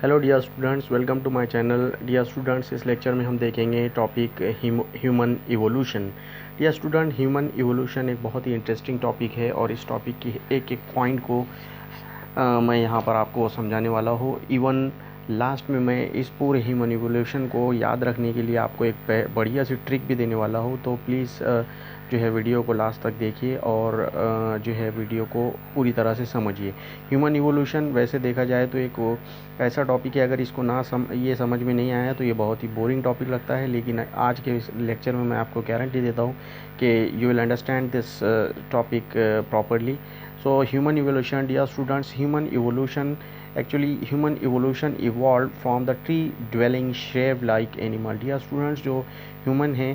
Hello dear students, welcome to my channel. Dear students, इस lecture में हम देखेंगे topic human evolution. Dear student, human evolution एक बहुत ही इंटरेस्टिंग टॉपिक है और इस टॉपिक की एक एक पॉइंट को मैं यहाँ पर आपको समझाने वाला हूँ। इवन लास्ट में मैं इस पूरे ह्यूमन इवोल्यूशन को याद रखने के लिए आपको एक बढ़िया सी ट्रिक भी देने वाला हूँ। तो प्लीज़ जो है वीडियो को लास्ट तक देखिए और जो है वीडियो को पूरी तरह से समझिए। ह्यूमन इवोल्यूशन वैसे देखा जाए तो एक ऐसा टॉपिक है, अगर इसको ये समझ में नहीं आया तो ये बहुत ही बोरिंग टॉपिक लगता है, लेकिन आज के इस लेक्चर में मैं आपको गारंटी देता हूँ कि you will understand this topic properly. So human evolution, dear students, human evolution evolved from the tree dwelling shrew like animal. Dear students, जो human है,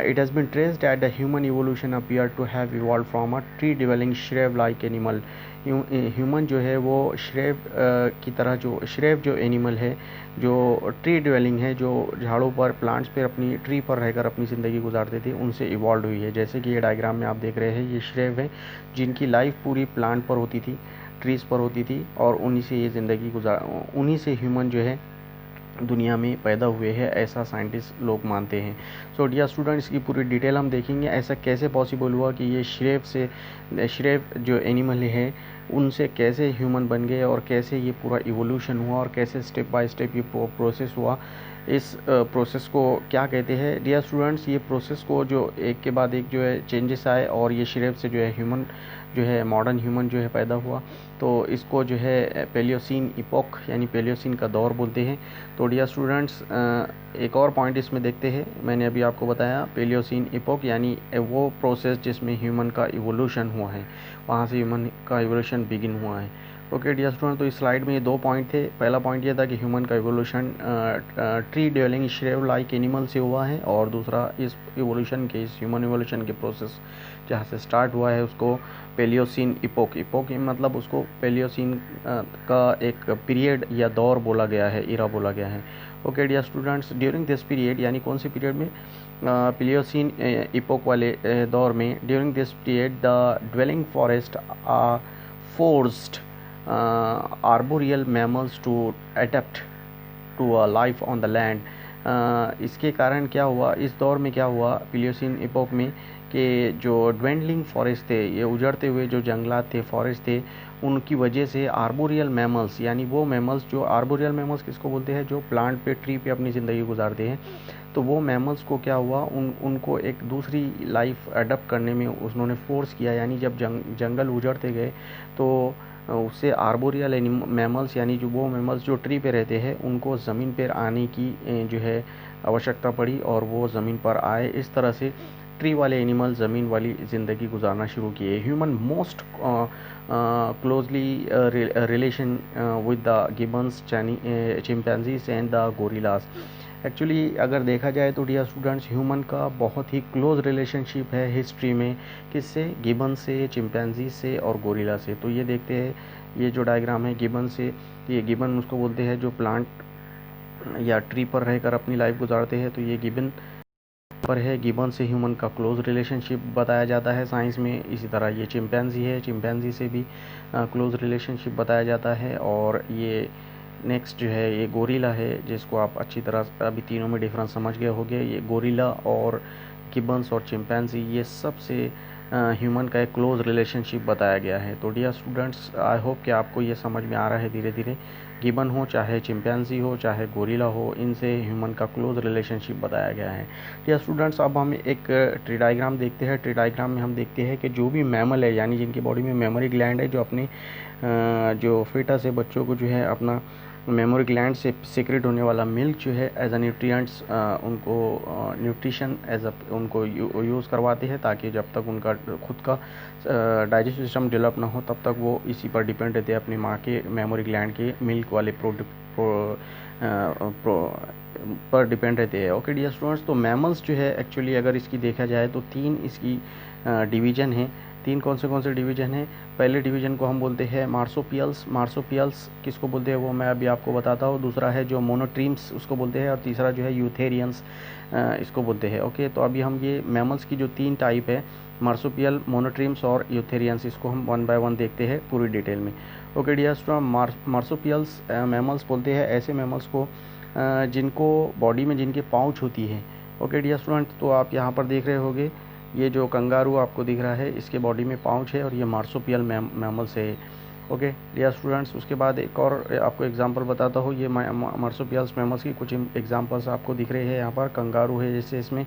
it has been traced that the human evolution appeared to have evolved from a tree dwelling shrew like animal. Human जो है वो श्रेव की तरह, जो श्रेव जो animal है, जो ट्री ड्वेलिंग है, जो झाड़ों पर, प्लांट्स पर, अपनी ट्री पर रहकर अपनी ज़िंदगी गुजारते थे, उनसे इवॉल्व हुई है। जैसे कि ये डायग्राम में आप देख रहे हैं, ये श्रेव है जिनकी लाइफ पूरी प्लांट पर होती थी, ट्रीज़ पर होती थी, और उन्हीं से ये ज़िंदगी उन्हीं से ह्यूमन जो है दुनिया में पैदा हुए हैं, ऐसा साइंटिस्ट लोग मानते हैं। सो डियर स्टूडेंट्स, की पूरी डिटेल हम देखेंगे। ऐसा कैसे पॉसिबल हुआ कि ये श्रेव जो एनिमल है उनसे कैसे ह्यूमन बन गए, और कैसे ये पूरा इवोल्यूशन हुआ, और कैसे स्टेप बाय स्टेप ये प्रोसेस हुआ। इस प्रोसेस को क्या कहते हैं डियर स्टूडेंट्स? ये प्रोसेस को जो एक के बाद एक जो है चेंजेस आए, और ये श्रेव से जो है ह्यूमन जो है मॉडर्न ह्यूमन जो है पैदा हुआ। तो इसको जो है पेलियोसिन इपोक यानी पेलियोसिन का दौर बोलते हैं। तो डियर स्टूडेंट्स, एक और पॉइंट इसमें देखते हैं। मैंने अभी आपको बताया पेलियोसिन इपोक यानी वो प्रोसेस जिसमें ह्यूमन का इवोल्यूशन हुआ है, वहाँ से ह्यूमन का इवोल्यूशन बिगिन हुआ है। ओके डियर स्टूडेंट, तो इस स्लाइड में ये दो पॉइंट थे। पहला पॉइंट ये था कि ह्यूमन का evolution tree dwelling shrew like animal से हुआ है, और दूसरा इस इवोल्यूशन के, इस ह्यूमन इवोल्यूशन के प्रोसेस जहाँ से स्टार्ट हुआ है उसको पेलियोसिन इपोक, मतलब उसको पेलियोसिन का एक पीरियड या दौर बोला गया है, इरा बोला गया है। Okay dear students, during this period, यानी कौन से पीरियड में? पेलियोसिन इपोक वाले दौर में, during this period the dwelling forest forced arboreal mammals to adapt to a life on the land. इसके कारण क्या हुआ, इस दौर में क्या हुआ प्लियोसिन इपोक में, कि जो ड्वेंडलिंग फॉरेस्ट थे, ये उजड़ते हुए जो जंगलात थे, फॉरेस्ट थे, उनकी वजह से आर्बोरियल मैमल्स, यानी वो मैमल्स, जो आर्बोरियल मैमल्स किसको बोलते हैं? जो प्लांट पे, ट्री पे अपनी ज़िंदगी गुजारते हैं। तो वो मैमल्स को क्या हुआ, उनको एक दूसरी लाइफ अडप्ट करने में उन्होंने फोर्स किया। यानी जब जंगल उजड़ते गए तो उससे आर्बोरियल मैमल्स, यानी जो वो मैमल्स जो ट्री पे रहते हैं, उनको ज़मीन पर आने की जो है आवश्यकता पड़ी, और वो ज़मीन पर आए। इस तरह से ट्री वाले एनिमल ज़मीन वाली ज़िंदगी गुजारना शुरू किए। Human most closely relation with the Gibbons, chimpanzees and the gorillas. Actually अगर देखा जाए तो डियर स्टूडेंट्स, ह्यूमन का बहुत ही क्लोज रिलेशनशिप है हिस्ट्री में, किससे? गिबन से, चिंपैंजी से और गोरिल्ला से। तो ये देखते हैं, ये जो डायग्राम है गिबन से, ये गिबन उसको बोलते हैं जो प्लांट या ट्री पर रहकर अपनी लाइफ गुजारते हैं। तो ये गिबन पर है, गिबन से ह्यूमन का क्लोज रिलेशनशिप बताया जाता है साइंस में। इसी तरह ये चिंपैंजी है, चिंपैंजी से भी क्लोज रिलेशनशिप बताया जाता है। और ये नेक्स्ट जो है ये गोरिल्ला है, जिसको आप अच्छी तरह अभी तीनों में डिफरेंस समझ गए होंगे। ये गोरिल्ला और गिबन्स और चिंपैंजी, ये सबसे ह्यूमन का एक क्लोज रिलेशनशिप बताया गया है। तो डियर स्टूडेंट्स, आई होप कि आपको ये समझ में आ रहा है धीरे धीरे। गिबन हो, चाहे चिंपैंजी हो, चाहे गोरिल्ला हो, इनसे ह्यूमन का क्लोज रिलेशनशिप बताया गया है। डियर स्टूडेंट्स, अब हम एक ट्री डायग्राम देखते हैं। ट्री डायग्राम में हम देखते हैं कि जो भी मैमल है, यानी जिनकी बॉडी में मेमोरी ग्लैंड है, जो अपने जो फेटस है, बच्चों को जो है अपना मेमोरी ग्लैंड से सीक्रेट होने वाला मिल्क जो है एज अ न्यूट्रिएंट्स, उनको न्यूट्रिशन एज अ उनको यूज़ करवाते हैं, ताकि जब तक उनका खुद का डाइजेस्टिव सिस्टम डेवलप ना हो, तब तक वो इसी पर डिपेंड रहते हैं, अपनी माँ के मेमोरी ग्लैंड के मिल्क वाले पर डिपेंड रहते हैं। ओके डियर स्टूडेंट्स, तो मैमल्स जो है एक्चुअली अगर इसकी देखा जाए तो तीन इसकी डिवीज़न है। तीन कौन से डिवीज़न हैं? पहले डिवीज़न को हम बोलते हैं मार्सोपियल्स। मार्सोपियल्स किसको बोलते हैं वो मैं अभी आपको बताता हूँ। दूसरा है जो मोनोट्रीम्स, उसको बोलते हैं। और तीसरा जो है यूथेरियंस, इसको बोलते हैं। ओके, तो अभी हम ये मैमल्स की जो तीन टाइप है, मार्सोपियल, मोनोट्रीम्स और यूथेरियंस, इसको हम वन बाय वन देखते हैं पूरी डिटेल में। Okay dear student, marsupials mammals बोलते हैं ऐसे मैमल्स को जिनको बॉडी में जिनके पाउच होती है। ओके डियर स्टूडेंट, तो आप यहाँ पर देख रहे होंगे ये जो कंगारू आपको दिख रहा है इसके बॉडी में पाउच है और ये मार्सुपियल मैमल्स है। ओके डियर स्टूडेंट्स, उसके बाद एक और आपको एग्जांपल बताता हूँ। ये मार्सुपियल्स मैमल्स की कुछ एग्जांपल्स आपको दिख रहे हैं यहाँ पर। कंगारू है जैसे इसमें,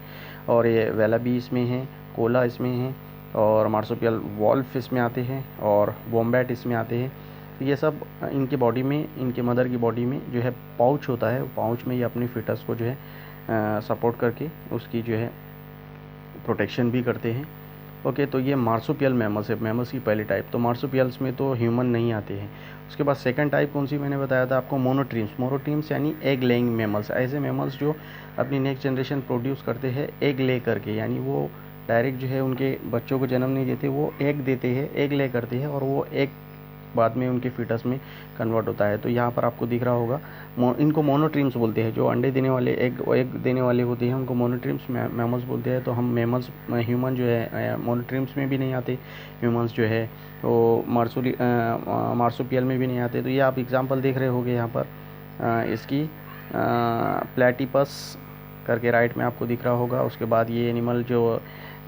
और ये वेलाबी इसमें है, कोला इसमें है, और मार्सुपियल वॉल्फ इसमें आते हैं, और वॉम्बैट इसमें आते हैं। तो ये सब इनके बॉडी में, इनके मदर की बॉडी में जो है पाउच होता है, पाउच में ये अपनी फिटस को जो है सपोर्ट करके उसकी जो है प्रोटेक्शन भी करते हैं। ओके, तो ये मार्सुपियल मैमल्स है, मैमल्स की पहली टाइप। तो मार्सुपियल्स में तो ह्यूमन नहीं आते हैं। उसके बाद सेकंड टाइप कौन सी मैंने बताया था आपको, मोनोट्रीम्स। मोनोट्रीम्स यानी एग लेइंग मैमल्स, ऐसे मैमल्स जो अपनी नेक्स्ट जनरेशन प्रोड्यूस करते हैं एग ले करके, यानी वो डायरेक्ट जो है उनके बच्चों को जन्म नहीं देते, वो एग देते हैं, एग ले करते हैं, और वो एग बाद में उनके फीटस में कन्वर्ट होता है। तो यहाँ पर आपको दिख रहा होगा, इनको मोनोट्रीम्स बोलते हैं। जो अंडे देने वाले, एग देने वाले होते हैं उनको मोनोट्रीम्स मैमल्स बोलते हैं। तो हम मैमल्स, ह्यूमन जो है मोनोट्रीम्स में भी नहीं आते, ह्यूमंस जो है वो मार्सुपियल में भी नहीं आते। तो ये आप एग्जांपल देख रहे होंगे यहाँ पर इसकी, प्लेटिपस करके राइट में आपको दिख रहा होगा। उसके बाद ये एनिमल जो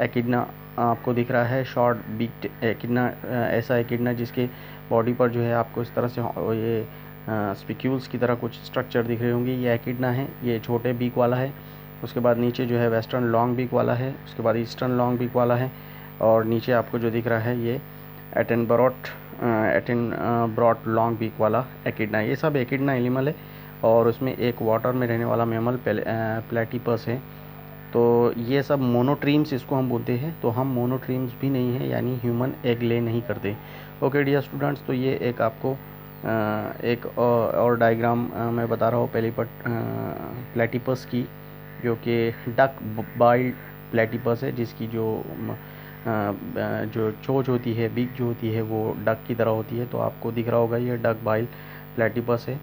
एकिडना आपको दिख रहा है, शॉर्ट बीक्ड एकिडना, ऐसा एकिडना जिसके बॉडी पर जो है आपको इस तरह से ये स्पिक्यूल्स की तरह कुछ स्ट्रक्चर दिख रहे होंगे, ये एकिडना है, ये छोटे बीक वाला है। उसके बाद नीचे जो है वेस्टर्न लॉन्ग बीक वाला है, उसके बाद ईस्टर्न लॉन्ग बीक वाला है, और नीचे आपको जो दिख रहा है ये एटेनब्रॉट लॉन्ग बीक वाला एकिडना। ये सब एकिडना एनिमल है, और उसमें एक वाटर में रहने वाला मैमल प्लेटिपस है। तो ये सब मोनोट्रीम्स इसको हम बोलते हैं। तो हम मोनोट्रीम्स भी नहीं है, यानी ह्यूमन एग ले नहीं करते। ओके डियर स्टूडेंट्स, तो ये एक आपको एक और डायग्राम मैं बता रहा हूँ प्लेटिपस की, जो कि डक बाइल्ड प्लेटिपस है, जिसकी जो चोंच होती है, बीक जो होती है वो डक की तरह होती है। तो आपको दिख रहा होगा ये डक बाइल्ड प्लेटिपस है,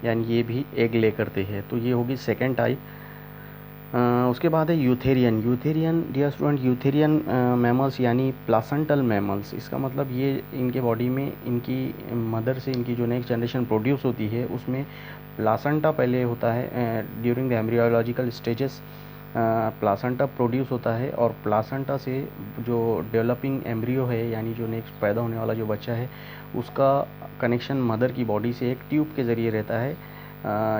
यानी ये भी एग ले करते हैं। तो ये होगी सेकेंड टाइप। उसके बाद है eutherian dear student, eutherian mammals यानी प्लासेंटल मैमल्स। इसका मतलब ये इनके बॉडी में, इनकी मदर से इनकी जो नेक्स्ट जनरेशन प्रोड्यूस होती है उसमें प्लासेंटा पहले होता है। During the embryological stages placenta produce होता है, और प्लासेंटा से जो डेवलपिंग एम्ब्रियो है, यानी जो नेक्स्ट पैदा होने वाला जो बच्चा है, उसका कनेक्शन मदर की बॉडी से एक ट्यूब के ज़रिए रहता है,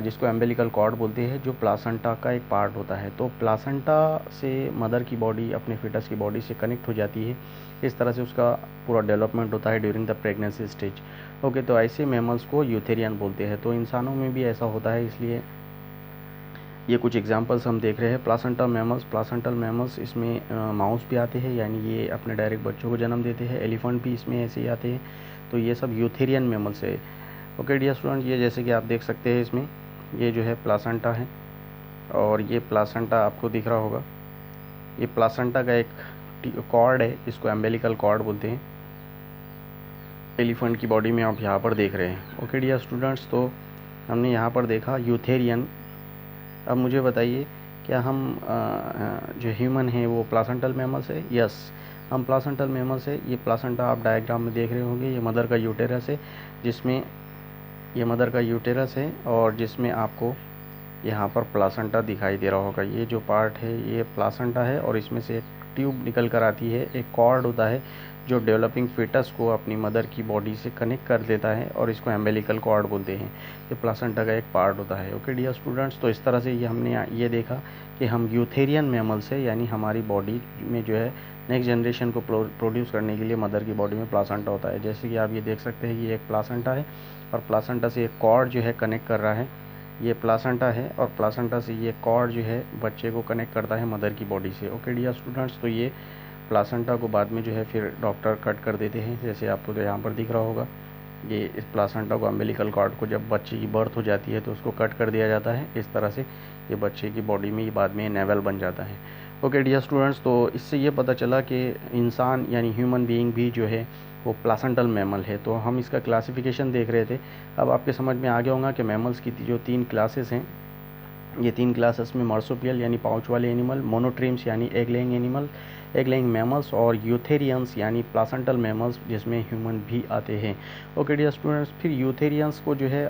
जिसको एम्बिलिकल कॉर्ड बोलते हैं, जो प्लासेंटा का एक पार्ट होता है। तो प्लासेंटा से मदर की बॉडी अपने फिटस की बॉडी से कनेक्ट हो जाती है। इस तरह से उसका पूरा डेवलपमेंट होता है during the pregnancy stage. Okay, तो ऐसे मैमल्स को यूथेरियन बोलते हैं। तो इंसानों में भी ऐसा होता है, इसलिए ये कुछ एग्जांपल्स हम देख रहे हैं। प्लासेंटल मैमल्स इसमें माउस भी आते हैं, यानी ये अपने डायरेक्ट बच्चों को जन्म देते हैं। एलिफेंट भी इसमें ऐसे ही आते हैं। तो ये सब यूथेरियन मैमल्स है। ओके डियर स्टूडेंट, ये जैसे कि आप देख सकते हैं इसमें ये जो है प्लासेंटा है, और ये प्लासेंटा आपको दिख रहा होगा। ये प्लासेंटा का एक कॉर्ड है, इसको एम्बिलिकल कॉर्ड बोलते हैं। एलिफेंट की बॉडी में आप यहाँ पर देख रहे हैं। ओके डियर स्टूडेंट्स, तो हमने यहाँ पर देखा यूथेरियन। अब मुझे बताइए, क्या हम जो ह्यूमन है वो प्लासेंटल मैमल्स है? यस, हम प्लासेंटल मैमल्स है। ये प्लासेंटा आप डायग्राम में देख रहे होंगे, ये मदर का यूटेरस है, जिसमें ये मदर का यूटेरस है, और जिसमें आपको यहाँ पर प्लासेंटा दिखाई दे रहा होगा। ये जो पार्ट है ये प्लासेंटा है, और इसमें से एक ट्यूब निकल कर आती है, एक कॉर्ड होता है जो डेवलपिंग फिटस को अपनी मदर की बॉडी से कनेक्ट कर देता है, और इसको एम्बिलिकल कॉर्ड बोलते हैं। ये प्लासेंटा का एक पार्ट होता है। ओके डियर स्टूडेंट्स, तो इस तरह से ये हमने ये देखा कि हम यूथेरियन मैमल्स है, यानी हमारी बॉडी में जो है नेक्स्ट जनरेशन को प्रोड्यूस करने के लिए मदर की बॉडी में प्लासेंटा होता है। जैसे कि आप ये देख सकते हैं, ये एक प्लासेंटा है, और प्लासेंटा से एक कॉर्ड जो है कनेक्ट कर रहा है। ये प्लासेंटा है, और प्लासेंटा से ये कॉर्ड जो है बच्चे को कनेक्ट करता है मदर की बॉडी से। ओके डियर स्टूडेंट्स, तो ये प्लासेंटा को बाद में जो है फिर डॉक्टर कट कर देते हैं, जैसे आपको तो यहाँ पर दिख रहा होगा। ये इस प्लासेंटा को, अम्बिलिकल कॉर्ड को, जब बच्चे की बर्थ हो जाती है तो उसको कट कर दिया जाता है। इस तरह से ये बच्चे की बॉडी में बाद में नेवल बन जाता है। ओके डियर स्टूडेंट्स, तो इससे ये पता चला कि इंसान यानी ह्यूमन बीइंग भी जो है वो प्लासेंटल मैमल है। तो हम इसका क्लासिफिकेशन देख रहे थे। अब आपके समझ में आ गया होगा कि मैमल्स की जो 3 क्लासेस हैं, ये 3 क्लासेस में मार्सुपियल यानी पाउच वाले एनिमल, मोनोट्रीम्स यानी egg laying animal, egg laying mammals, और यूथेरियंस यानी प्लासेंटल मैमल्स जिसमें ह्यूमन भी आते हैं। ओके डियर स्टूडेंट्स, फिर यूथेरियंस को जो है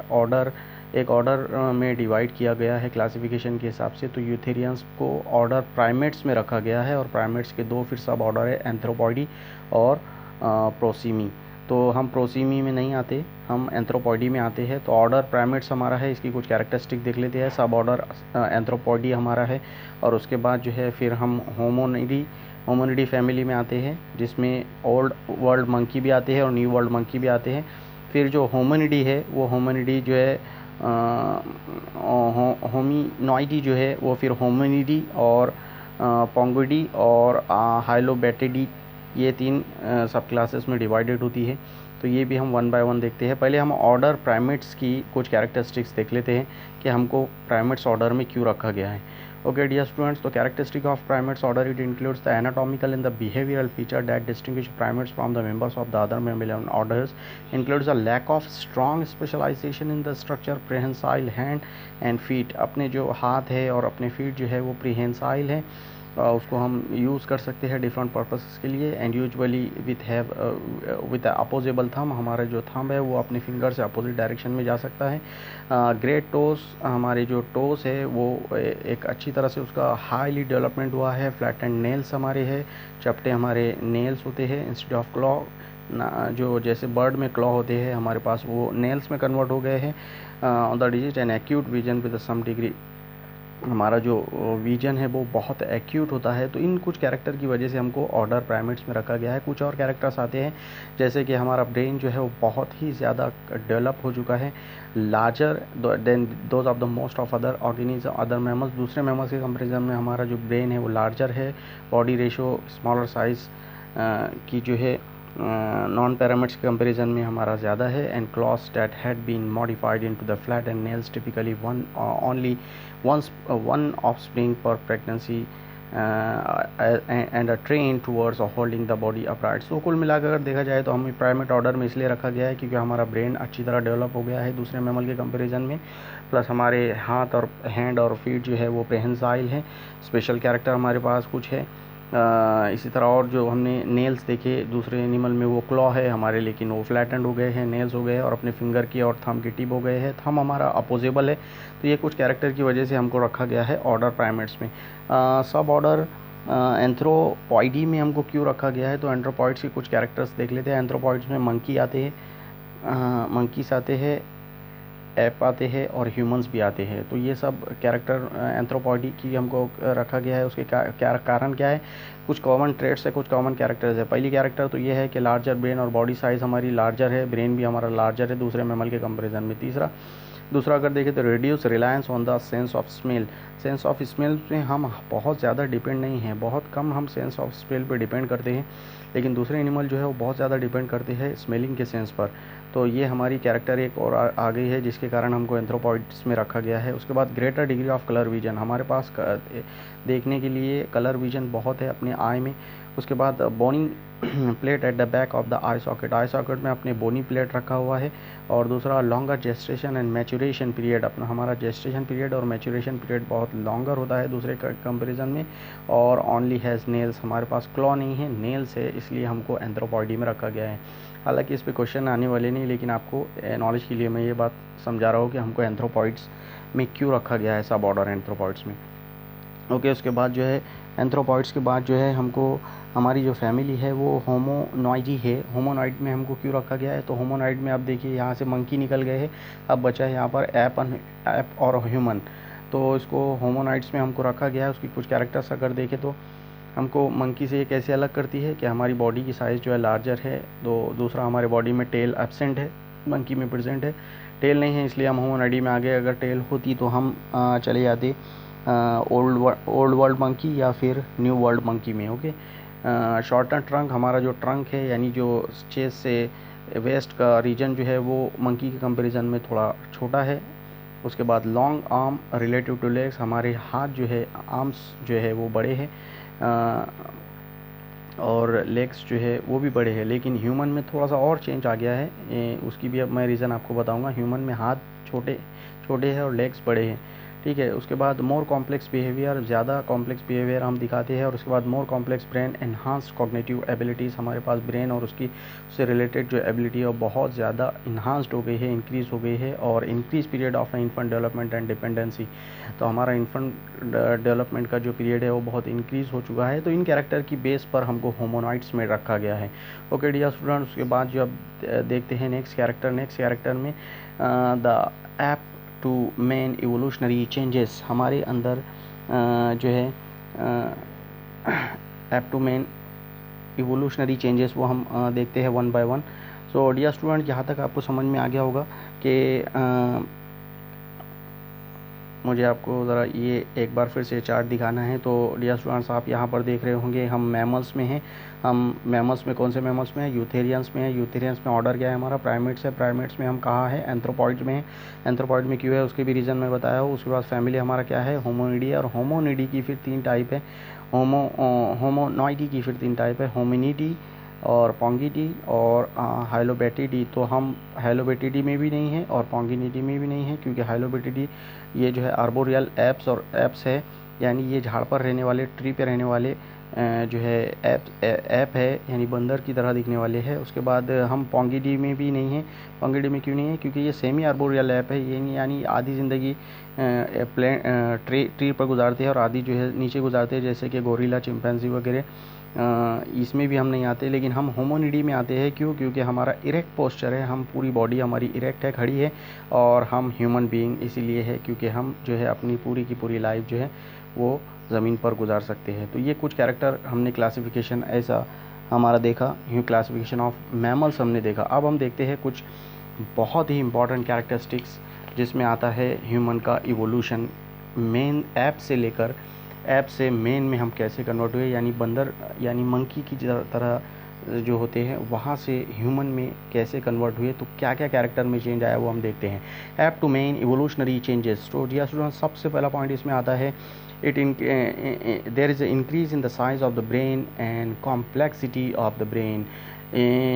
एक ऑर्डर में डिवाइड किया गया है क्लासिफिकेशन के हिसाब से। तो यूथेरियंस को ऑर्डर प्राइमेट्स में रखा गया है, और प्राइमेट्स के 2 फिर सब ऑर्डर है, एंथ्रोपॉइडी और प्रोसीमी। तो हम प्रोसीमी में नहीं आते, हम एंथ्रोपॉइडी में आते हैं। तो ऑर्डर प्राइमेट्स हमारा है, इसकी कुछ कैरेक्टरिस्टिक देख लेते हैं। सब ऑर्डर एंथ्रोपॉइडी हमारा है, और उसके बाद जो है फिर हम होमोनिडी फैमिली में आते हैं, जिसमें ओल्ड वर्ल्ड मंकी भी आते हैं और न्यू वर्ल्ड मंकी भी आते हैं। फिर जो होमोनिडी है, वो होमोनिडी जो है होमिनॉइडी जो है वो फिर होमिनिडी और पोंगिडी और हाइलोबैटिडी, ये 3 सब क्लासेस में डिवाइडेड होती है। तो ये भी हम 1 बाय 1 देखते हैं। पहले हम ऑर्डर प्राइमेट्स की कुछ कैरेक्टरिस्टिक्स देख लेते हैं कि हमको प्राइमेट्स ऑर्डर में क्यों रखा गया है। ओके डियर स्टूडेंट्स, तो characteristic of primates order, it includes the anatomical and the behavioural feature that distinguish primates from the members of the other mammalian orders, includes the lack of strong specialisation in the structure, prehensile hand and feet. अपने जो हाथ है और अपने feet जो है वो prehensile है, उसको हम यूज़ कर सकते हैं डिफरेंट पर्पसेस के लिए। And usually with opposable thumb, हमारा जो थंब है वो अपने फिंगर से अपोजिट डायरेक्शन में जा सकता है। ग्रेट टोस, हमारे जो टोस है वो एक अच्छी तरह से उसका हाईली डेवलपमेंट हुआ है। फ्लैट एंड नेल्स हमारे है, चपटे हमारे नेल्स होते हैं इंस्टेड ऑफ क्लॉ। जो जैसे बर्ड में क्लॉ होते हैं, हमारे पास वो नेल्स में कन्वर्ट हो गए हैं। On the digit and acute vision with some degree, हमारा जो विजन है वो बहुत एक्यूट होता है। तो इन कुछ कैरेक्टर की वजह से हमको ऑर्डर प्राइमेट्स में रखा गया है। कुछ और कैरेक्टर्स आते हैं, जैसे कि हमारा ब्रेन जो है वो बहुत ही ज़्यादा डेवलप हो चुका है, larger than those of the most of other organism, other mammals. दूसरे मैमल्स के कंपेरिजन में हमारा जो ब्रेन है वो लार्जर है, बॉडी रेशो स्मॉलर साइज़ की जो है नॉन पैरामिड्स के कंपेरिजन में हमारा ज़्यादा है। And claws that had been modified into the flat and nails, typically only one offspring per pregnancy and a train towards holding the body upright। सो कुल मिलाकर अगर देखा जाए तो हमें प्राइमेट ऑर्डर में इसलिए रखा गया है क्योंकि हमारा ब्रेन अच्छी तरह डेवलप हो गया है दूसरे मैमल के कंपैरिजन में, प्लस हमारे हाथ और हैंड और फीट जो है वो प्रेहेंसाइल है। स्पेशल कैरेक्टर हमारे पास कुछ है। इसी तरह और जो हमने नेल्स देखे दूसरे एनिमल में, वो क्लॉ है हमारे, लेकिन वो फ्लैटेंड हो गए हैं, नेल्स हो गए हैं, और अपने फिंगर की और थंब की टिप हो गए हैं। थंब हमारा अपोजेबल है। तो ये कुछ कैरेक्टर की वजह से हमको रखा गया है ऑर्डर प्राइमेट्स में। सब ऑर्डर एंथ्रोपॉइडी में हमको क्यों रखा गया है, तो एंथ्रोपॉइड्स के कुछ कैरेक्टर्स देख लेते हैं। एंथ्रोपॉइड्स में मंकी आते हैं, मंकीस आते हैं, ऐप आते हैं और ह्यूमंस भी आते हैं। तो ये सब कैरेक्टर एंथ्रोपॉडी की हमको रखा गया है। उसके क्या कारण क्या है, कुछ कॉमन ट्रेट्स है, कुछ कॉमन कैरेक्टर्स है। पहली कैरेक्टर तो ये है कि लार्जर ब्रेन और बॉडी साइज़ हमारी लार्जर है, ब्रेन भी हमारा लार्जर है दूसरे मैमल के कंपेरिजन में। दूसरा अगर देखें तो reduce reliance on the sense of smell. Sense of smell पे हम बहुत ज़्यादा डिपेंड नहीं हैं, बहुत कम हम सेंस ऑफ स्मेल पे डिपेंड करते हैं, लेकिन दूसरे एनिमल जो है वो बहुत ज़्यादा डिपेंड करते हैं स्मेलिंग के सेंस पर। तो ये हमारी कैरेक्टर एक और आ गई है जिसके कारण हमको एंथ्रोपॉइड्स में रखा गया है। उसके बाद greater degree of colour vision, हमारे पास देखने के लिए कलर विजन बहुत है अपने आई में। उसके बाद bony plate at the back of the eye socket, eye socket में अपने बोनी प्लेट रखा हुआ है। और दूसरा longer gestation and maturation period, अपना हमारा जेस्टेशन पीरियड और मैचुरेशन पीरियड बहुत लॉन्गर होता है दूसरे कंपेरिजन में। और ओनली हैज़ नेल्स, हमारे पास क्लॉ नहीं है, नेल्स है, इसलिए हमको एंथ्रोपॉइडी में रखा गया है। हालांकि इस पे क्वेश्चन आने वाले नहीं, लेकिन आपको नॉलेज के लिए मैं ये बात समझा रहा हूँ कि हमको एंथ्रोपॉइड्स में क्यों रखा गया है सब ऑर्डर एंथ्रोपॉइड्स में। ओके, उसके बाद जो है एंथ्रोपॉइड्स के बाद जो है हमको हमारी जो फैमिली है वो होमोनॉइडी है। होमोनॉइड में हमको क्यों रखा गया है, तो होमोनॉइड में आप देखिए यहाँ से मंकी निकल गए हैं, अब बचा है यहाँ पर ऐप और ह्यूमन। तो इसको होमोनॉइड्स में हमको रखा गया है। उसकी कुछ कैरेक्टर्स अगर देखें तो हमको मंकी से ये कैसे अलग करती है कि हमारी बॉडी की साइज़ जो है लार्जर है। तो दूसरा हमारे बॉडी में टेल एब्सेंट है, मंकी में प्रेजेंट है। टेल नहीं है इसलिए हम होमोनॉइडी में आ गए, अगर टेल होती तो हम चले जाते ओल्ड वर्ल्ड मंकी या फिर न्यू वर्ल्ड मंकी में। ओके, शॉर्टर ट्रंक, हमारा जो ट्रंक है यानी जो चेस्ट से वेस्ट का रीजन जो है वो मंकी के कंपैरिजन में थोड़ा छोटा है। उसके बाद long arm relative two legs, हमारे हाथ जो है आर्म्स जो है वो बड़े हैं और लेग्स जो है वो भी बड़े हैं। लेकिन ह्यूमन में थोड़ा सा और चेंज आ गया है, उसकी भी अब मैं रीज़न आपको बताऊंगा। ह्यूमन में हाथ छोटे छोटे हैं और लेग्स बड़े हैं। ठीक है। उसके बाद मोर कॉम्प्लेक्स बिहेवियर, ज़्यादा कॉम्प्लेक्स बिहेवियर हम दिखाते हैं। और उसके बाद more complex brain, enhanced cognitive abilities, हमारे पास ब्रेन और उसकी उससे रिलेटेड जो एबिलिटी है वो बहुत ज़्यादा इन्हांस्ड हो गई है, इंक्रीज़ हो गई है। और increase period of infant development and dependency, तो हमारा इन्फेंट डेवलपमेंट का जो पीरियड है वो बहुत इंक्रीज़ हो चुका है। तो इन कैरेक्टर की बेस पर हमको होमोनॉइड्स में रखा गया है। ओके डियर स्टूडेंट्स, उसके बाद जो अब देखते हैं नेक्स्ट कैरेक्टर में the ape to man evolutionary changes, हमारे अंदर जो है ape to man evolutionary changes वो हम देखते हैं one by one. So dear student, यहाँ तक आपको समझ में आ गया होगा कि मुझे आपको ज़रा ये एक बार फिर से चार्ट दिखाना है। तो डियर स्टूडेंट्स, आप यहाँ पर देख रहे होंगे हम मैमल्स में हैं। हम मैमल्स में कौन से मैमल्स में हैं? यूथेरियंस में है। यूथेरियंस में ऑर्डर क्या है हमारा? प्राइमेट्स है। प्राइमेट्स में हम कहाँ है? एंथ्रोपॉइड्स में है। एंथ्रोपॉइड में क्यों है उसके भी रीज़न मैं बताया हूँ। उसके बाद फैमिली हमारा क्या है? होमोनिडी। और होमोनिडी की फिर 3 टाइप है। होमोनॉइडी की फिर 3 टाइप है, होमिनिडी और पोंगिडी और हाइलोबैटिडी। तो हम हाइलोबैटिडी में भी नहीं है और पोंगिनिडी में भी नहीं है, क्योंकि हाइलोबैटिडी ये जो है आर्बोरियल एप्स और एप्स है, यानी ये झाड़ पर रहने वाले, ट्री पे रहने वाले जो है ऐप है, यानी बंदर की तरह दिखने वाले हैं। उसके बाद हम पोंगिडी में भी नहीं है। पोंगिडी में क्यों नहीं है? क्योंकि ये सेमी आर्बोरियल ऐप है, ये यानी आधी ज़िंदगी ट्री पर गुजारते हैं और आधी जो है नीचे गुजारते हैं, जैसे कि गोरिल्ला, चिंपैंजी वगैरह। इसमें भी हम नहीं आते, लेकिन हम होमोनिडी में आते हैं। क्यों? क्योंकि हमारा इरेक्ट पोस्चर है, हम पूरी बॉडी हमारी इरेक्ट है, खड़ी है। और हम ह्यूमन बीइंग इसीलिए है क्योंकि हम जो है अपनी पूरी की पूरी लाइफ जो है वो ज़मीन पर गुजार सकते हैं। तो ये कुछ कैरेक्टर हमने क्लासिफिकेशन ऐसा हमारा देखा, क्लासिफिकेशन ऑफ मैमल्स हमने देखा। अब हम देखते हैं कुछ बहुत ही इंपॉर्टेंट कैरेक्टरिस्टिक्स, जिसमें आता है ह्यूमन का इवोल्यूशन, मेन ऐप से लेकर ऐप से मेन में हम कैसे कन्वर्ट हुए, यानी बंदर यानी मंकी की तरह जो होते हैं वहाँ से ह्यूमन में कैसे कन्वर्ट हुए। तो क्या क्या कैरेक्टर में चेंज आया वो हम देखते हैं। Ape to man evolutionary changes. तो डियर स्टूडेंट, सबसे पहला पॉइंट इसमें आता है there is increase in the size of the brain and complexity of the brain.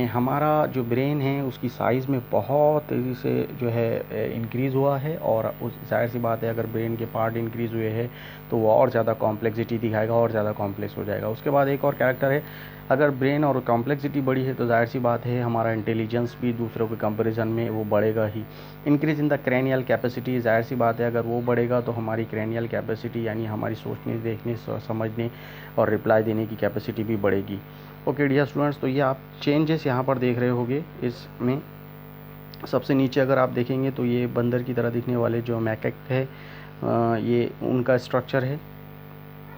हमारा जो ब्रेन है उसकी साइज़ में बहुत तेज़ी से जो है इंक्रीज़ हुआ है। और उस जाहिर सी बात है, अगर ब्रेन के पार्ट इंक्रीज़ हुए हैं तो वो और ज़्यादा कॉम्प्लेक्सिटी दिखाएगा, और ज़्यादा कॉम्प्लेक्स हो जाएगा। उसके बाद एक और कैरेक्टर है, अगर ब्रेन और कॉम्प्लेक्सिटी बढ़ी है तो जाहिर सी बात है हमारा इंटेलिजेंस भी दूसरों के कंपैरिजन में वो बढ़ेगा ही। Increase in the cranial capacity, जाहिर सी बात है अगर वो बढ़ेगा तो हमारी क्रैनियल कैपेसिटी यानी हमारी सोचने, देखने, समझने और रिप्लाई देने की कैपेसिटी भी बढ़ेगी। ओके डियर स्टूडेंट्स, तो ये आप चेंजेस यहाँ पर देख रहे होंगे। इसमें सबसे नीचे अगर आप देखेंगे तो ये बंदर की तरह दिखने वाले जो मैकेक है, ये उनका स्ट्रक्चर है।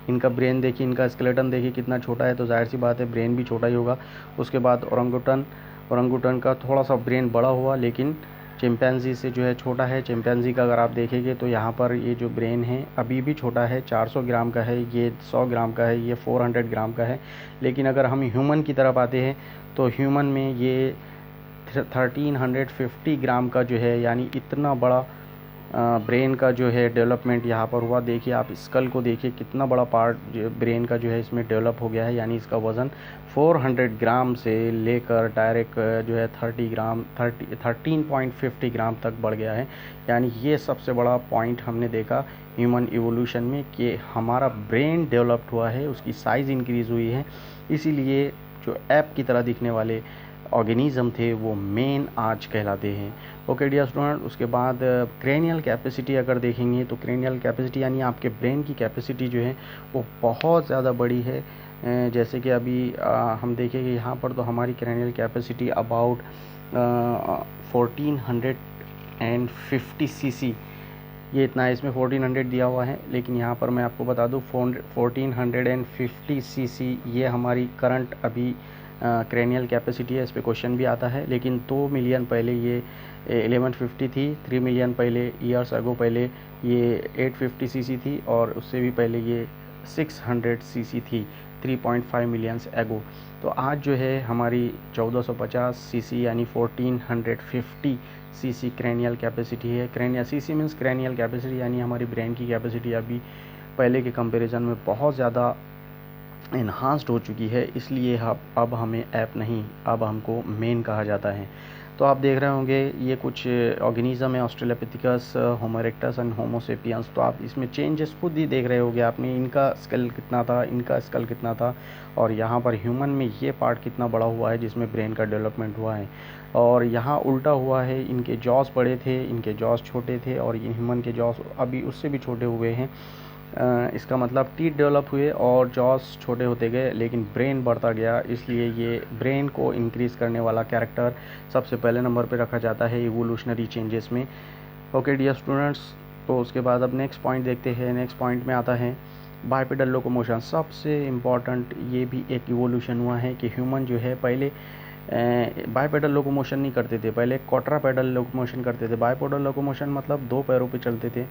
इनका ब्रेन देखिए, इनका स्केलेटन देखिए कितना छोटा है, तो जाहिर सी बात है ब्रेन भी छोटा ही होगा। उसके बाद ओरंगुटन का थोड़ा सा ब्रेन बड़ा हुआ, लेकिन चिंपैंजी से जो है छोटा है। चिंपैंजी का अगर आप देखेंगे तो यहाँ पर ये जो ब्रेन है अभी भी छोटा है, 400 ग्राम का है, ये 100 ग्राम का है, ये 400 ग्राम का है। लेकिन अगर हम ह्यूमन की तरफ आते हैं तो ह्यूमन में ये 1350 ग्राम का जो है, यानी इतना बड़ा ब्रेन का जो है डेवलपमेंट यहाँ पर हुआ। देखिए आप स्कल को देखिए, कितना बड़ा पार्ट ब्रेन का जो है इसमें डेवलप हो गया है, यानी इसका वज़न 400 ग्राम से लेकर डायरेक्ट जो है 13.50 ग्राम तक बढ़ गया है। यानी ये सबसे बड़ा पॉइंट हमने देखा ह्यूमन इवोल्यूशन में, कि हमारा ब्रेन डेवलप्ड हुआ है, उसकी साइज़ इंक्रीज़ हुई है। इसीलिए जो ऐप की तरह दिखने वाले ऑर्गेनिज़म थे वो मेन आज कहलाते हैं। ओके डियर स्टूडेंट, उसके बाद क्रेनियल कैपेसिटी अगर देखेंगे तो क्रेनियल कैपेसिटी यानी आपके ब्रेन की कैपेसिटी जो है वो बहुत ज़्यादा बड़ी है। जैसे कि अभी हम देखेंगे यहाँ पर तो हमारी क्रेनियल कैपेसिटी अबाउट 1450 सीसी, ये इतना है। इसमें 1400 दिया हुआ है, लेकिन यहाँ पर मैं आपको बता दूँ 1450 सीसी ये हमारी करंट अभी क्रेनियल कैपेसिटी है। इस पर क्वेश्चन भी आता है, लेकिन 2 मिलियन पहले ये 1150 थी। 3 मिलियन पहले ईयर्स अगो पहले ये 850 सीसी थी, और उससे भी पहले ये 600 सीसी थी 3.5 मिलियंस एगो। तो आज जो है हमारी 1450 सीसी यानी 1450 सीसी क्रेनियल कैपेसिटी है। Cranial CC means cranial capacity, यानी हमारी ब्रेन की कैपेसिटी अभी पहले के कंपैरिजन में बहुत ज़्यादा इन्हांस्ड हो चुकी है। इसलिए अब हमें ऐप नहीं, अब हमको मेन कहा जाता है। तो आप देख रहे होंगे ये कुछ ऑर्गेनिज्म है, Australopithecus, homo erectus and homo sapiens. तो आप इसमें चेंजेस खुद ही देख रहे होंगे आपने, इनका स्कल कितना था, इनका स्कल कितना था, और यहाँ पर ह्यूमन में ये पार्ट कितना बड़ा हुआ है जिसमें ब्रेन का डेवलपमेंट हुआ है। और यहाँ उल्टा हुआ है, इनके जॉस बड़े थे, इनके जॉस छोटे थे, और ह्यूमन के जॉस अभी उससे भी छोटे हुए हैं। इसका मतलब टीथ डेवलप हुए और जॉस छोटे होते गए, लेकिन ब्रेन बढ़ता गया। इसलिए ये ब्रेन को इंक्रीज़ करने वाला कैरेक्टर सबसे पहले नंबर पे रखा जाता है इवोल्यूशनरी चेंजेस में। ओके डियर स्टूडेंट्स, तो उसके बाद अब नेक्स्ट पॉइंट देखते हैं। नेक्स्ट पॉइंट में आता है बाइपेडल लोकोमोशन। सबसे इम्पॉर्टेंट ये भी एक इवोल्यूशन हुआ है कि ह्यूमन जो है पहले बाइपेडल लोकोमोशन नहीं करते थे, पहले क्वाड्रापेडल लोकोमोशन करते थे। बाइपेडल लोकोमोशन मतलब दो पैरों पे चलते थे,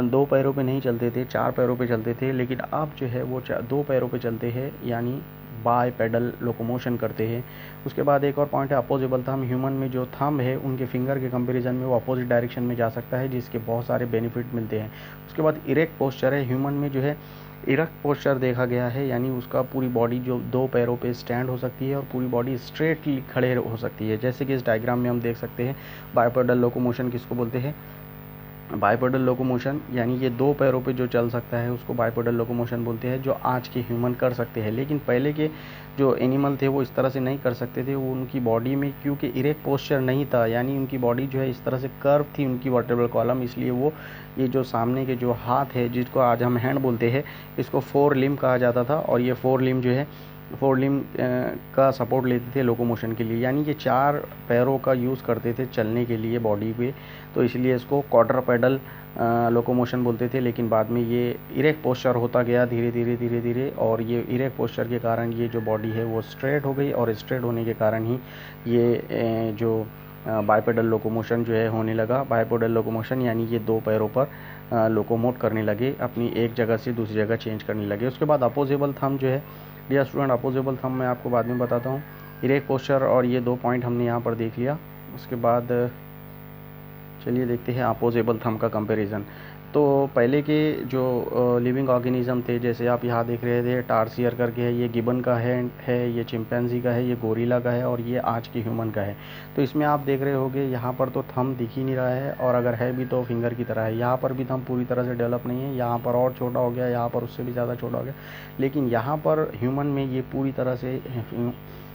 दो पैरों पे नहीं चलते थे, चार पैरों पे चलते थे, लेकिन अब जो है वो दो पैरों पे चलते हैं, यानी बाइपेडल लोकोमोशन करते हैं। उसके बाद एक और पॉइंट है अपोजिबल थंब। ह्यूमन में जो थंब है उनके फिंगर के कंपैरिजन में वो अपोजिट डायरेक्शन में जा सकता है, जिसके बहुत सारे बेनिफिट मिलते हैं। उसके बाद इरेक्ट पोस्चर है। ह्यूमन में जो है इरेक्ट पोस्चर देखा गया है, यानी उसका पूरी बॉडी जो दो पैरों पे स्टैंड हो सकती है और पूरी बॉडी स्ट्रेटली खड़े हो सकती है, जैसे कि इस डायग्राम में हम देख सकते हैं। बाइपेडल लोकोमोशन किसको बोलते हैं? बाइपेडल लोकोमोशन, यानी ये दो पैरों पे जो चल सकता है उसको बाइपेडल लोकोमोशन बोलते हैं, जो आज के ह्यूमन कर सकते हैं। लेकिन पहले के जो एनिमल थे वो इस तरह से नहीं कर सकते थे। वो उनकी बॉडी में क्योंकि इरेक्ट पोस्चर नहीं था, यानी उनकी बॉडी जो है इस तरह से कर्व थी उनकी वर्टेब्रल कॉलम, इसलिए वो ये जो सामने के जो हाथ है जिसको आज हम हैंड बोलते हैं, इसको फोर लिम्ब कहा जाता था। और ये फोर लिम्ब जो है फोर लिम्ब का सपोर्ट लेते थे लोकोमोशन के लिए, यानी ये चार पैरों का यूज़ करते थे चलने के लिए बॉडी पे, तो इसलिए इसको क्वाड्रपेडल लोकोमोशन बोलते थे। लेकिन बाद में ये इरेक्ट पोस्चर होता गया धीरे धीरे धीरे धीरे, और ये इरेक्ट पोस्चर के कारण ये जो बॉडी है वो स्ट्रेट हो गई, और स्ट्रेट होने के कारण ही ये जो बाइपेडल लोकोमोशन जो है होने लगा। बाइपेडल लोकोमोशन यानी ये दो पैरों पर लोकोमोट करने लगे, अपनी एक जगह से दूसरी जगह चेंज करने लगे। उसके बाद अपोजिबल थंब जो है, डियर स्टूडेंट, अपोजिबल थंब मैं आपको बाद में बताता हूँ। इरेक्ट पोस्चर और ये दो पॉइंट हमने यहाँ पर देख लिया। उसके बाद चलिए देखते हैं अपोजिबल थंब का कंपैरिजन। तो पहले के जो लिविंग ऑर्गेनिज्म थे, जैसे आप यहाँ देख रहे थे टार्सियर करके है, ये गिबन का है, ये चिंपैंजी का है, ये गोरिल्ला का है, और ये आज के ह्यूमन का है। तो इसमें आप देख रहे होंगे यहाँ पर तो थंब दिख ही नहीं रहा है, और अगर है भी तो फिंगर की तरह है। यहाँ पर भी थंब पूरी तरह से डेवलप नहीं है, यहाँ पर और छोटा हो गया, यहाँ पर उससे भी ज़्यादा छोटा हो गया। लेकिन यहाँ पर ह्यूमन में ये पूरी तरह से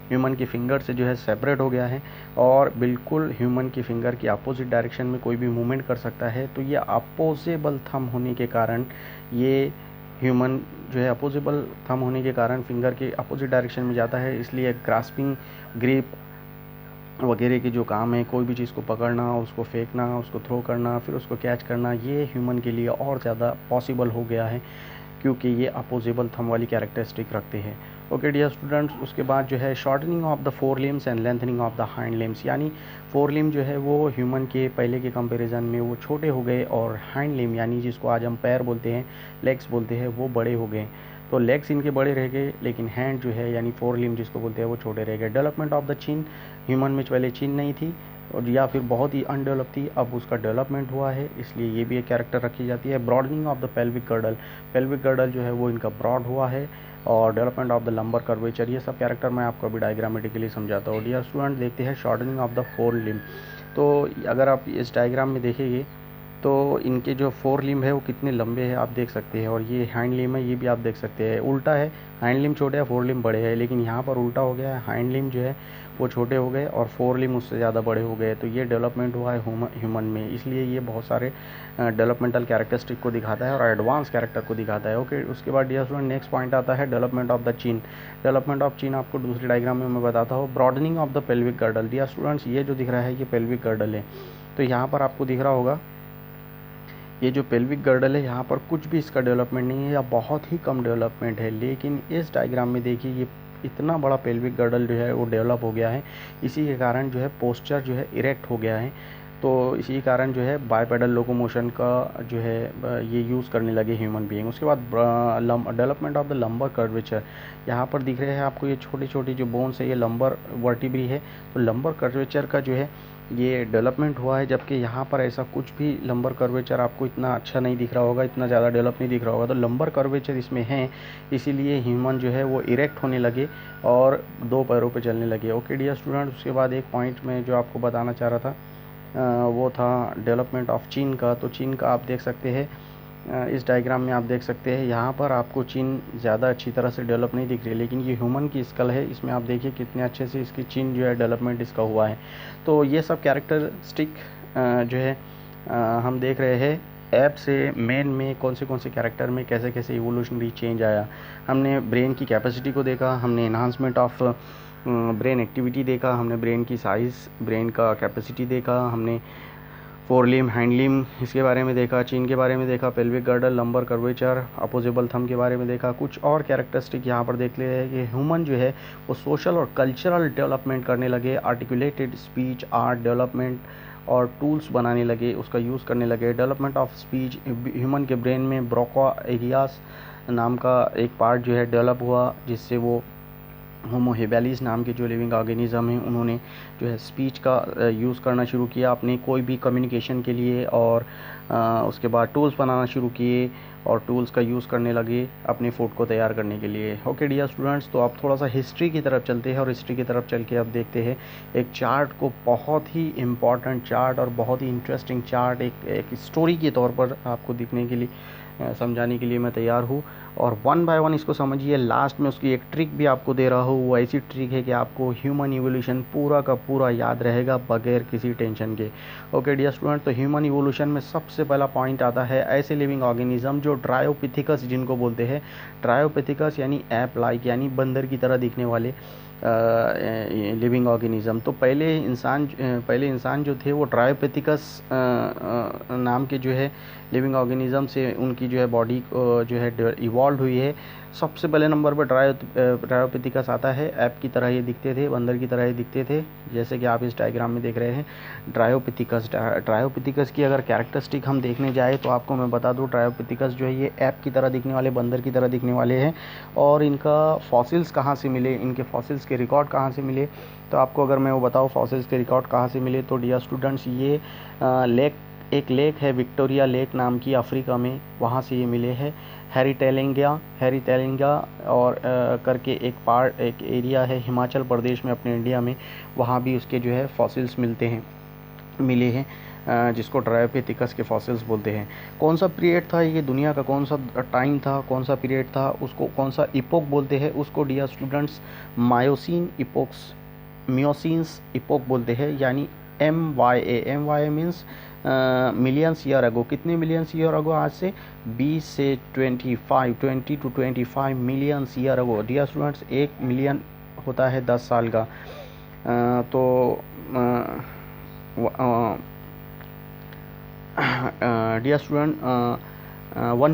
ह्यूमन की फिंगर से जो है सेपरेट हो गया है, और बिल्कुल ह्यूमन की फिंगर की अपोजिट डायरेक्शन में कोई भी मूवमेंट कर सकता है। तो ये अपोजिबल थंब होने के कारण ये ह्यूमन जो है अपोजिबल थंब होने के कारण फिंगर के अपोजिट डायरेक्शन में जाता है, इसलिए ग्रास्पिंग, ग्रिप वगैरह के जो काम है, कोई भी चीज़ को पकड़ना, उसको फेंकना, उसको थ्रो करना, फिर उसको कैच करना, ये ह्यूमन के लिए और ज़्यादा पॉसिबल हो गया है, क्योंकि ये अपोजिबल थंब वाली कैरेक्टरिस्टिक रखते हैं। ओके डियर स्टूडेंट्स, उसके बाद जो है shortening of the four limbs and lengthening of the hind limbs, यानी फोर लिम जो है वो ह्यूमन के पहले के कंपैरिजन में वो छोटे हो गए, और हाइंड लिम यानी जिसको आज हम पैर बोलते हैं, लेग्स बोलते हैं, वो बड़े हो गए। तो लेग्स इनके बड़े रह गए, लेकिन हैंड जो है यानी फोर लिम जिसको बोलते हैं वो छोटे रह गए। Development of the chin, human में पहले चिन नहीं थी, और या फिर बहुत ही अनडेवलप थी, अब उसका डेवलपमेंट हुआ है, इसलिए ये भी एक कैरेक्टर रखी जाती है। Broadening of the pelvic girdle, pelvic girdle जो है वो इनका ब्रॉड हुआ है, और development of the lumbar curvature, ये सब कैरेक्टर मैं आपको अभी डायग्रामेटिकली समझाता हूँ। डियर स्टूडेंट, देखते हैं शॉर्टनिंग ऑफ द फोर लिम। तो अगर आप इस डायग्राम में देखेंगे तो इनके जो फोर लिम है वो कितने लंबे हैं आप देख सकते हैं, और ये हैंड लिम है, ये भी आप देख सकते हैं। उल्टा है, हैंड लिम छोटे है, फोर लिम बड़े हैं, लेकिन यहाँ पर उल्टा हो गया है, हैंड लिम जो है वो छोटे हो गए और फोर लिम उससे ज़्यादा बड़े हो गए। तो ये डेवलपमेंट हुआ है ह्यूमन में, इसलिए ये बहुत सारे डेवलपमेंटल कैरेक्टरिस्टिक को दिखाता है और एडवांस कैरेक्टर को दिखाता है। ओके, उसके बाद डियर स्टूडेंट नेक्स्ट पॉइंट आता है development of the chin. Development of chin आपको दूसरी डायग्राम में मैं बताता हूँ। Broadening of the pelvic girdle, dear students ये जो दिख रहा है ये पेल्विक गर्डल है। तो यहाँ पर आपको दिख रहा होगा ये जो पेल्विक गर्डल है, यहाँ पर कुछ भी इसका डेवलपमेंट नहीं है या बहुत ही कम डेवलपमेंट है। लेकिन इस डायग्राम में देखिए ये इतना बड़ा पेल्विक गर्डल जो है वो डेवलप हो गया है, इसी के कारण जो है पोस्चर जो है इरेक्ट हो गया है। तो इसी कारण जो है बाइपेडल लोकोमोशन का जो है ये यूज़ करने लगे ह्यूमन बीइंग। उसके बाद development of the lumbar curvature, यहाँ पर दिख रहे हैं आपको ये छोटी छोटी जो बोन्स है, ये लंबर वर्टिब्री है। तो लंबर कर्वेचर का जो है ये डेवलपमेंट हुआ है, जबकि यहाँ पर ऐसा कुछ भी लंबर कर्वेचर आपको इतना अच्छा नहीं दिख रहा होगा, इतना ज़्यादा डेवलप नहीं दिख रहा होगा। तो लंबर कर्वेचर इसमें है, इसीलिए ह्यूमन जो है वो इरेक्ट होने लगे और 2 पैरों पे चलने लगे। ओके डियर स्टूडेंट, उसके बाद एक पॉइंट में जो आपको बताना चाह रहा था वो था डेवलपमेंट ऑफ चीन का। तो चीन का आप देख सकते हैं, इस डायग्राम में आप देख सकते हैं, यहाँ पर आपको चीन ज़्यादा अच्छी तरह से डेवलप नहीं दिख रही है, लेकिन ये ह्यूमन की स्कल है, इसमें आप देखिए कितने अच्छे से इसकी चीन जो है डेवलपमेंट इसका हुआ है। तो ये सब कैरेक्टरिस्टिक जो है हम देख रहे हैं ऐप से मेन में कौन से कैरेक्टर में कैसे कैसे इवोल्यूशनरी चेंज आया। हमने ब्रेन की कैपेसिटी को देखा, हमने इन्हांसमेंट ऑफ ब्रेन एक्टिविटी देखा, हमने ब्रेन की साइज़, ब्रेन का कैपेसिटी देखा, हमने फोर लिम, हैंड लिम इसके बारे में देखा, चीन के बारे में देखा, pelvic girdle, lumbar curvature, opposable thumb के बारे में देखा। कुछ और कैरेक्टरिस्टिक यहाँ पर देख ले हैं कि ह्यूमन जो है वो सोशल और कल्चरल डेवलपमेंट करने लगे, आर्टिकुलेटेड स्पीच, आर्ट डेवलपमेंट और टूल्स बनाने लगे, उसका यूज़ करने लगे। डेवलपमेंट ऑफ स्पीच, ह्यूमन के ब्रेन में ब्रोका एरियास नाम का एक पार्ट जो है डेवलप हुआ, जिससे वो होमो हेबेलिस नाम के जो लिविंग ऑर्गेनिज्म हैं उन्होंने जो है स्पीच का यूज़ करना शुरू किया अपने कोई भी कम्युनिकेशन के लिए, और उसके बाद टूल्स बनाना शुरू किए और टूल्स का यूज़ करने लगे अपने फूड को तैयार करने के लिए। ओके डियर स्टूडेंट्स, तो आप थोड़ा सा हिस्ट्री की तरफ चलते हैं और हिस्ट्री की तरफ चल के अब देखते हैं एक चार्ट को, बहुत ही इम्पॉर्टेंट चार्ट और बहुत ही इंटरेस्टिंग चार्ट, एक स्टोरी के तौर पर आपको दिखने के लिए समझाने के लिए मैं तैयार हूँ। और वन बाय वन इसको समझिए, लास्ट में उसकी एक ट्रिक भी आपको दे रहा हूँ, वो ऐसी ट्रिक है कि आपको ह्यूमन इवोल्यूशन पूरा का पूरा याद रहेगा बगैर किसी टेंशन के। ओके डियर स्टूडेंट, तो ह्यूमन इवोल्यूशन में सबसे पहला पॉइंट आता है ऐसे लिविंग ऑर्गेनिज्म जो ट्रायोपिथिकस जिनको बोलते हैं। ट्रायोपिथिकस यानी ऐप लाइक, यानी बंदर की तरह दिखने वाले लिविंग ऑर्गेनिज्म। तो पहले इंसान जो थे वो ट्रायोपिथिकस नाम के जो है लिविंग ऑर्गेनिज्म से उनकी जो है बॉडी जो है इवॉल्व हुई है। सबसे पहले नंबर पर ट्रायोपिथिकस आता है, ऐप की तरह ये दिखते थे, बंदर की तरह ये दिखते थे, जैसे कि आप इस डायग्राम में देख रहे हैं। ट्रायोपिथिकस की अगर कैरेक्टरिस्टिक हम देखने जाए तो आपको मैं बता दूं, ट्रायोपिथिकस जो है ये ऐप की तरह दिखने वाले, बंदर की तरह दिखने वाले हैं। और इनका फॉसिल्स कहाँ से मिले, इनके फॉसिल्स के रिकॉर्ड कहाँ से मिले, तो आपको अगर मैं वो बताऊँ फॉसिल्स के रिकॉर्ड कहाँ से मिले, तो डियर स्टूडेंट्स ये एक लेक है विक्टोरिया लेक नाम की, अफ्रीका में, वहाँ से ये मिले हैं। हैरी और करके एक एरिया है हिमाचल प्रदेश में अपने इंडिया में, वहाँ भी उसके जो है फॉसिल्स मिले हैं, जिसको ट्रायोपिथिकस के फॉसिल्स बोलते हैं। कौन सा पीरियड था ये, दुनिया का कौन सा टाइम था, कौन सा पीरियड था, उसको कौन सा इपोक बोलते हैं, उसको डियर स्टूडेंट्स मियोसीन्स इपोक बोलते हैं, यानी MYA मीन्स मिलियंस ईयर अगो। कितने मिलियंस ईयर अगो? आज से 20 से 20 to 25 millions year ago. Dear students, 1 million होता है 10 साल का, तो dear student 1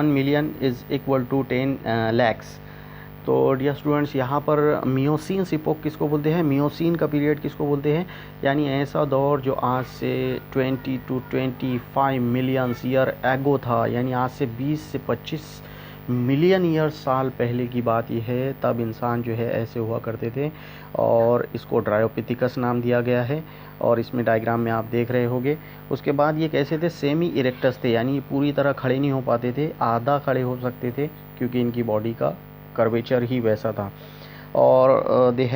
million is equal to 10 lakhs। तो डियर स्टूडेंट्स, यहाँ पर मियोसीन्स इपोक किसको बोलते हैं, मियोसीन का पीरियड किसको बोलते हैं, यानी ऐसा दौर जो आज से 20 to 25 मिलियंस ईयर एगो था, यानी आज से 20 से 25 मिलियन ईयर साल पहले की बात यह है। तब इंसान जो है ऐसे हुआ करते थे और इसको ट्रायोपिथिकस नाम दिया गया है, और इसमें डायग्राम में आप देख रहे होंगे। उसके बाद ये कैसे थे, सेमी इरेक्टस थे, यानी पूरी तरह खड़े नहीं हो पाते थे, आधा खड़े हो सकते थे, क्योंकि इनकी बॉडी का कर्वेचर ही वैसा था। और they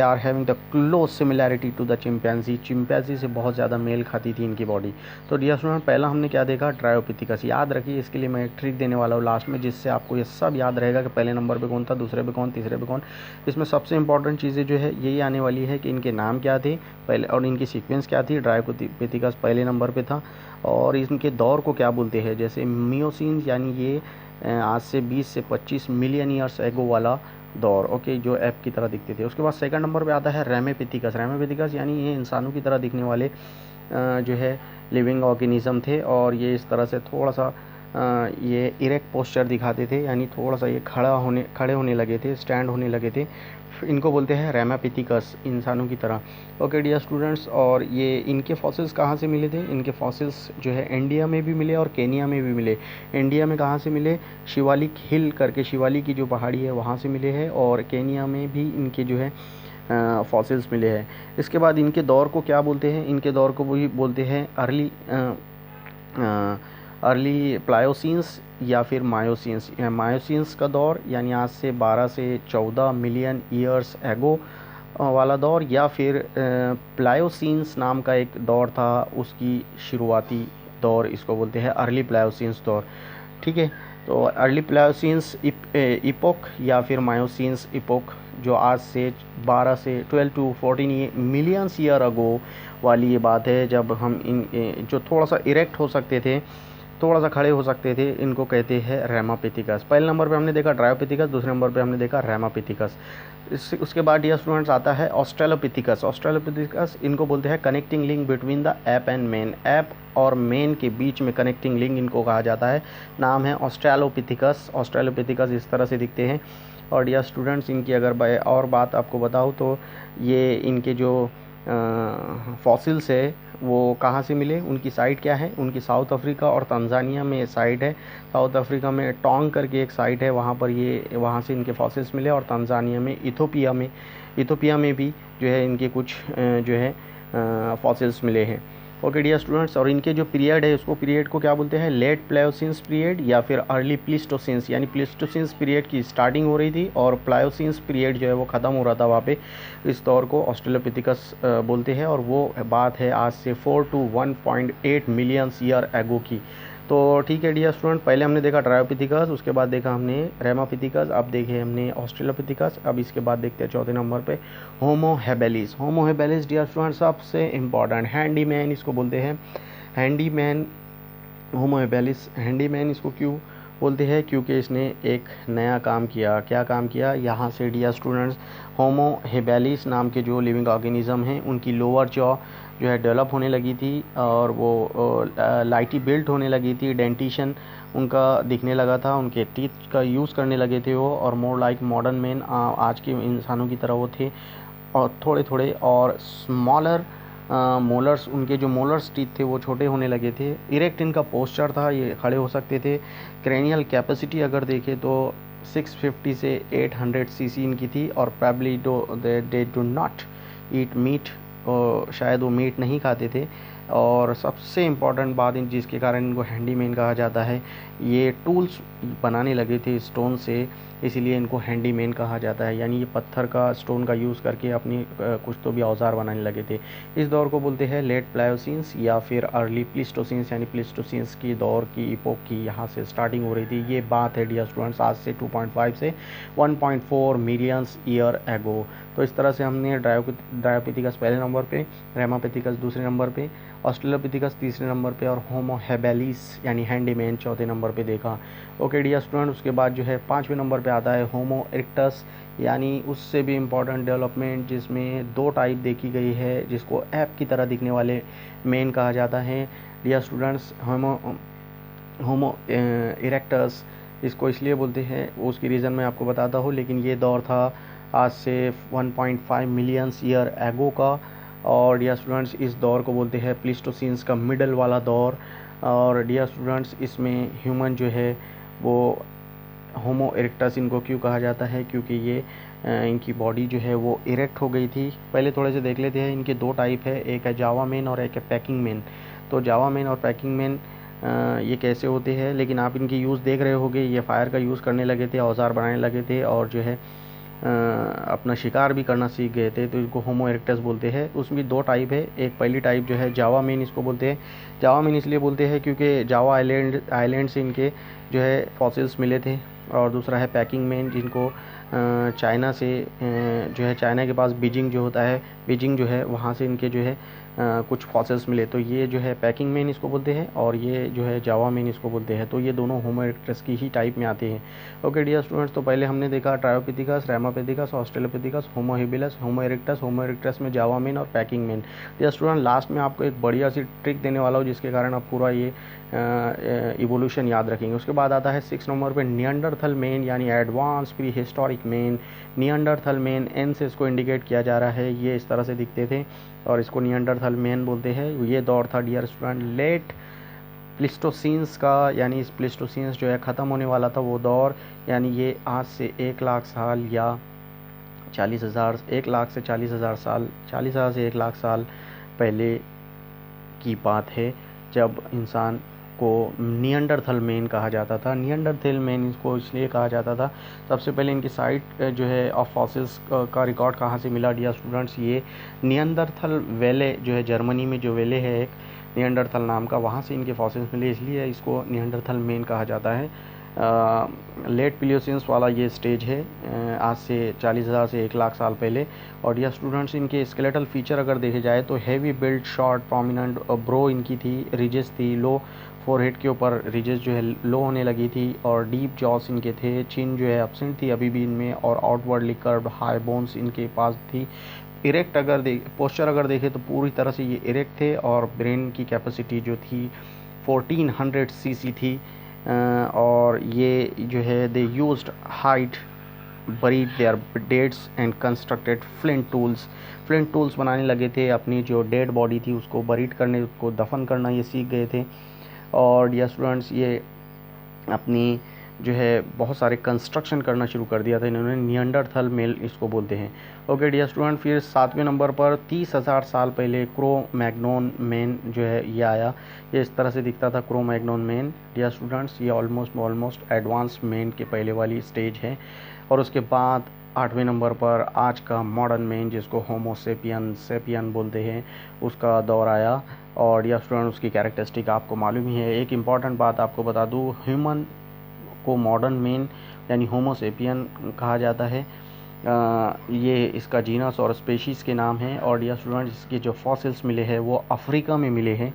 are having the close similarity to the chimpanzee से बहुत ज़्यादा मेल खाती थी इनकी बॉडी। तो डियर स्टूडेंट, पहला हमने क्या देखा, ट्रायोपिथिकस। याद रखिए, इसके लिए मैं एक ट्रिक देने वाला हूँ लास्ट में, जिससे आपको ये सब याद रहेगा कि पहले नंबर पे कौन था, दूसरे पे कौन, तीसरे पे कौन। इसमें सबसे इंपॉर्टेंट चीज़ें जो है यही आने वाली है कि इनके नाम क्या थे पहले और इनकी सीक्वेंस क्या थी। ट्रायोपिथिकस पहले नंबर पर था, और इनके दौर को क्या बोलते हैं, जैसे मियोसीन्स, यानी ये आज से 20 से 25 मिलियन ईयर्स एगो वाला दौर, ओके, जो ऐप की तरह दिखते थे। उसके बाद सेकंड नंबर पे आता है रैमेपिथिकस, यानी ये इंसानों की तरह दिखने वाले जो है लिविंग ऑर्गेनिज्म थे, और ये इस तरह से थोड़ा सा ये इरेक्ट पोस्चर दिखाते थे, यानी थोड़ा सा ये खड़े होने लगे थे, स्टैंड होने लगे थे। इनको बोलते हैं रैमेपिथिकस, इंसानों की तरह। ओके डियर स्टूडेंट्स, और ये इनके फॉसिल्स कहाँ से मिले थे, इनके फॉसिल्स जो है इंडिया में भी मिले और केनिया में भी मिले। इंडिया में कहाँ से मिले, शिवालिक हिल करके, शिवालिक की जो पहाड़ी है वहाँ से मिले हैं, और केनिया में भी इनके जो है फॉसिल्स मिले हैं। इसके बाद इनके दौर को क्या बोलते हैं, इनके दौर को वही बोलते हैं अर्ली प्लायोसीन्स या फिर मायोसीन्स। मायोसीन्स का दौर यानी आज से 12 से 14 मिलियन ईयर्स एगो वाला दौर, या फिर प्लायोसीन्स नाम का एक दौर था, उसकी शुरुआती दौर इसको बोलते हैं अर्ली प्लायोसीन्स दौर। ठीक है, तो अर्ली प्लायोसीन्स इपोक या फिर मायोसीन्स इपोक जो आज से 12 से 12 टू 14 मिलियंस ईयर अगो वाली ये बात है, जब हम इन जो थोड़ा सा इरेक्ट हो सकते थे, थोड़ा सा खड़े हो सकते थे, इनको कहते हैं रेमापिथिकस। पहले नंबर पे हमने देखा ड्रायोपिथिकस, दूसरे नंबर पे हमने देखा रेमापिथिकस। उसके बाद डियर स्टूडेंट्स आता है ऑस्ट्रेलोपिथिकस। ऑस्ट्रेलोपिथिकस इनको बोलते हैं connecting link between the app and main. App और मेन के बीच में कनेक्टिंग लिंक इनको कहा जाता है, नाम है ऑस्ट्रेलोपिथिकस। ऑस्ट्रेलोपिथिकस इस तरह से दिखते हैं। और डियर स्टूडेंट्स इनकी अगर और बात आपको बताऊँ तो ये इनके जो फॉसिल्स है वो कहाँ से मिले, उनकी साइट क्या है, उनकी साउथ अफ्रीका और तंजानिया में साइट है। साउथ अफ्रीका में टोंग करके एक साइट है, वहाँ पर ये वहाँ से इनके फॉसिल्स मिले। और तंजानिया में इथोपिया में भी जो है इनके कुछ जो है फॉसिल्स मिले हैं। ओके डियर स्टूडेंट्स, और इनके जो पीरियड है उसको पीरियड को क्या बोलते हैं, लेट प्लायोसीन्स पीरियड या फिर अर्ली प्लीस्टोसीन्स। यानी प्लीस्टोसीन्स पीरियड की स्टार्टिंग हो रही थी और प्लायोसीन्स पीरियड जो है वो ख़त्म हो रहा था वहाँ पे। इस दौर को ऑस्ट्रेलोपिथिकस बोलते हैं, और वो बात है आज से 4 to 1.8 मिलियंस ईयर एगो की। तो ठीक है डियर स्टूडेंट, पहले हमने देखा ड्रायोपिथिकस, उसके बाद देखा हमने रेमापिथिकस, अब देखे हमने ऑस्ट्रेलोपिथिकस। अब इसके बाद देखते हैं चौथे नंबर पे होमो habilis. Homo habilis dear student सबसे इम्पॉर्टेंट हैंडीमैन इसको बोलते हैं। हैंडीमैन, होमो हैबिलिस हैंडीमैन इसको क्यों बोलते हैं, क्योंकि इसने एक नया काम किया। क्या काम किया, यहाँ से डियर स्टूडेंट्स होमो हैबिलिस नाम के जो लिविंग ऑर्गेनिज्म हैं उनकी लोअर जॉ जो है डेवलप होने लगी थी, और वो लाइटी बिल्ट होने लगी थी, डेंटिशन उनका दिखने लगा था, उनके टीथ का यूज़ करने लगे थे वो, और मोर लाइक मॉडर्न मैन आज के इंसानों की तरह वो थे। और थोड़े थोड़े और स्मॉलर मोलर्स, उनके जो मोलर्स टीथ थे वो छोटे होने लगे थे। इरेक्ट इनका पोस्चर था, ये खड़े हो सकते थे। क्रेनियल कैपेसिटी अगर देखें तो 650 से 800 सीसी इनकी थी। और probably they do not eat meat, शायद वो मीट नहीं खाते थे। और सबसे इम्पॉर्टेंट बात इन जिसके कारण इनको हैंडीमैन कहा जाता है, ये टूल्स बनाने लगे थे स्टोन से, इसीलिए इनको हैंडीमैन कहा जाता है। यानी ये पत्थर का स्टोन का यूज़ करके अपनी कुछ तो भी औजार बनाने लगे थे। इस दौर को बोलते हैं लेट प्लायोसीन्स या फिर अर्ली प्लीस्टोसीन्स। यानी प्लीस्टोसीन्स की दौर की इपोक की यहाँ से स्टार्टिंग हो रही थी। ये बात है डियर स्टूडेंट्स आज से 2.5 से 1.4 मिलियंस ईयर एगो। तो इस तरह से हमने ड्रायोपिथिकस पहले नंबर पे, रेमापिथिकस दूसरे नंबर पे, ऑस्ट्रेलोपिथिकस तीसरे नंबर पे, और होमो हैबिलिस यानी हैंडीमैन चौथे नंबर पे देखा। ओके डियर स्टूडेंट, उसके बाद जो है पाँचवें नंबर पे आता है होमो इरेक्टस। यानी उससे भी इम्पॉर्टेंट डेवलपमेंट, जिसमें दो टाइप देखी गई है, जिसको ऐप की तरह दिखने वाले मेन कहा जाता है डियर स्टूडेंट्स। होमो इरेक्टस इसको इसलिए बोलते हैं, उसकी रीज़न मैं आपको बताता हूँ, लेकिन ये दौर था आज से 1.5 मिलियंस ईयर एगो का। और डियर स्टूडेंट्स इस दौर को बोलते हैं प्लीस्टोसीन्स का मिडल वाला दौर। और डियर स्टूडेंट्स इसमें ह्यूमन जो है वो होमो इरेक्टस इनको क्यों कहा जाता है, क्योंकि ये इनकी बॉडी जो है वो इरेक्ट हो गई थी। पहले थोड़े से देख लेते हैं, इनके दो टाइप है, एक है जावा मैन और एक है पैकिंग मैन। तो जावा मैन और पैकिंग मैन ये कैसे होते हैं, लेकिन आप इनकी यूज़ देख रहे होंगे, ये फायर का यूज़ करने लगे थे, औजार बनाने लगे थे, और जो है अपना शिकार भी करना सीख गए थे, तो इनको होमो इरेक्टस बोलते हैं। उसमें दो टाइप है, एक पहली टाइप जो है जावा मैन इसको बोलते हैं। जावा मैन इसलिए बोलते हैं क्योंकि जावा आइलैंड से इनके जो है फॉसिल्स मिले थे। और दूसरा है पैकिंग मैन, जिनको चाइना से जो है चाइना के पास बीजिंग जो होता है, बीजिंग जो है वहाँ से इनके जो है कुछ फॉसिल्स मिले। तो ये जो है पैकिंग मैन इसको बोलते हैं, और ये जो है जावा मैन इसको बोलते हैं। तो ये दोनों होमो इरेक्टस की ही टाइप में आते हैं। ओके डियर स्टूडेंट्स, तो पहले हमने देखा Dryopithecus, Ramapithecus, Australopithecus, Homo habilis, Homo erectus में जावा मैन और Peking man. Dear student last में आपको एक बढ़िया सी ट्रिक देने वाला हूँ, जिसके कारण आप पूरा ये इवोल्यूशन याद रखेंगे। उसके बाद आता है 6 नंबर पे निएंडरथल मैन, यानी advance prehistoric man. Neanderthal man N से इसको इंडिकेट किया जा रहा है, ये इस तरह से दिखते थे और इसको निएंडरथल मैन बोलते हैं। ये दौर था डियर स्टूडेंट लेट प्लिस्टोसीन्स का, यानी इस प्लिस्टोसीन्स जो है ख़त्म होने वाला था वो दौर। यानी ये आज से 1 लाख साल या 40,000 1 लाख से 40,000 साल 40,000 से 1 लाख साल पहले की बात है, जब इंसान को निएंडरथल मैन कहा जाता था। निएंडरथल मैन इसको इसलिए कहा जाता था, सबसे पहले इनकी साइट जो है ऑफ फॉसिल्स का रिकॉर्ड कहाँ से मिला डियर स्टूडेंट्स, ये निएंडरथल वैले जो है जर्मनी में जो वैले है एक निएंडरथल नाम का, वहाँ से इनके फॉसिल्स मिले, इसलिए इसको निएंडरथल मैन कहा जाता है। लेट प्लियोसिन्स वाला ये स्टेज है, आज से 40,000 से 1 लाख साल पहले। और डियर स्टूडेंट्स, इनके स्केलेटल फीचर अगर देखे जाए तो heavy build, short, prominent bro इनकी थी, रिजेस थी, लो फोरहेड के ऊपर रिजेस जो है लो होने लगी थी, और डीप जॉस इनके थे, चिन जो है एब्सेंट थी अभी भी इनमें, और आउटवर्डली कर्व्ड हाई बोन्स इनके पास थी। इरेक्ट पोस्चर अगर देखें तो पूरी तरह से ये इरेक्ट थे, और ब्रेन की कैपेसिटी जो थी 1400 सीसी थी। और ये जो है they used height buried their deads and constructed flint tools बनाने लगे थे, अपनी जो डेड बॉडी थी उसको बरीड करने, उसको दफन करना ये सीख गए थे। और डियर स्टूडेंट्स, ये अपनी जो है बहुत सारे कंस्ट्रक्शन करना शुरू कर दिया था इन्होंने, निएंडरथल मेल इसको बोलते हैं। ओके डियर स्टूडेंट, फिर 7वें नंबर पर 30,000 साल पहले क्रो मैग्नोन मैन जो है ये आया। ये इस तरह से दिखता था क्रो मैग्नोन मैन डियर स्टूडेंट्स, ये ऑलमोस्ट एडवांस मैन के पहले वाली स्टेज है। और उसके बाद 8वें नंबर पर आज का मॉडर्न मैन, जिसको होमो सेपियन बोलते हैं, उसका दौर आया। और डियर स्टूडेंट, उसकी कैरेक्टरिस्टिक आपको मालूम ही है। एक इम्पॉर्टेंट बात आपको बता दूँ, ह्यूमन को मॉडर्न मैन यानी होमो सेपियन कहा जाता है। ये इसका जीनस और स्पेशीज़ के नाम हैं। और डियर स्टूडेंट, इसके जो फॉसिल्स मिले हैं वो अफ्रीका में मिले हैं।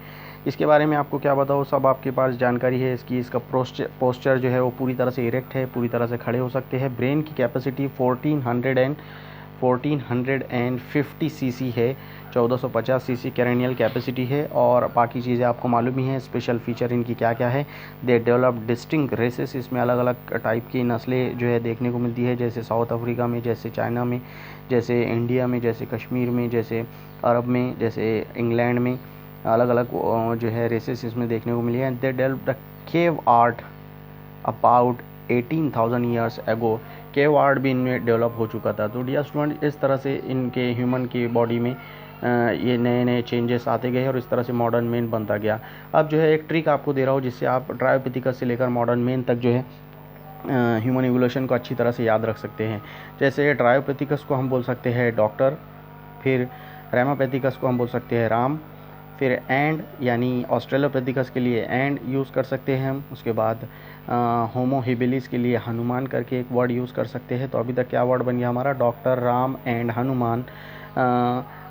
इसके बारे में आपको क्या बताओ, सब आपके पास जानकारी है इसकी। इसका पोस्चर जो है वो पूरी तरह से इरेक्ट है, पूरी तरह से खड़े हो सकते हैं। ब्रेन की कैपेसिटी 1450 सीसी है, 1450 सीसी कैरेनियल कैपेसिटी है। और बाकी चीज़ें आपको मालूम ही हैं। स्पेशल फीचर इनकी क्या क्या है, दे डेवलप डिस्टिंक्ट रेसेस, इसमें अलग अलग टाइप की नस्लें जो है देखने को मिलती है, जैसे साउथ अफ्रीका में, जैसे चाइना में, जैसे इंडिया में, जैसे कश्मीर में, जैसे अरब में, जैसे इंग्लैंड में, अलग अलग जो है रेसेस इसमें देखने को मिली है। They develop the cave art about 18,000 years ago, cave art भी इनमें डेवलप हो चुका था। तो डियर स्टूडेंट, इस तरह से इनके ह्यूमन की बॉडी में ये नए नए चेंजेस आते गए और इस तरह से मॉडर्न मैन बनता गया। अब जो है एक ट्रिक आपको दे रहा हूँ, जिससे आप ड्रायोपिथिकस से लेकर मॉडर्न मैन तक जो है ह्यूमन इवोल्यूशन को अच्छी तरह से याद रख सकते हैं। जैसे ड्रायोपिथिकस को हम बोल सकते हैं डॉक्टर, फिर रेमापैथिकस को हम बोल सकते हैं राम, फिर एंड यानी ऑस्ट्रेलोपैथिकस के लिए एंड यूज़ कर सकते हैं हम। उसके बाद होमो हिबिलिस के लिए हनुमान करके एक वर्ड यूज़ कर सकते हैं। तो अभी तक क्या वर्ड बन गया हमारा, डॉक्टर, राम एंड हनुमान।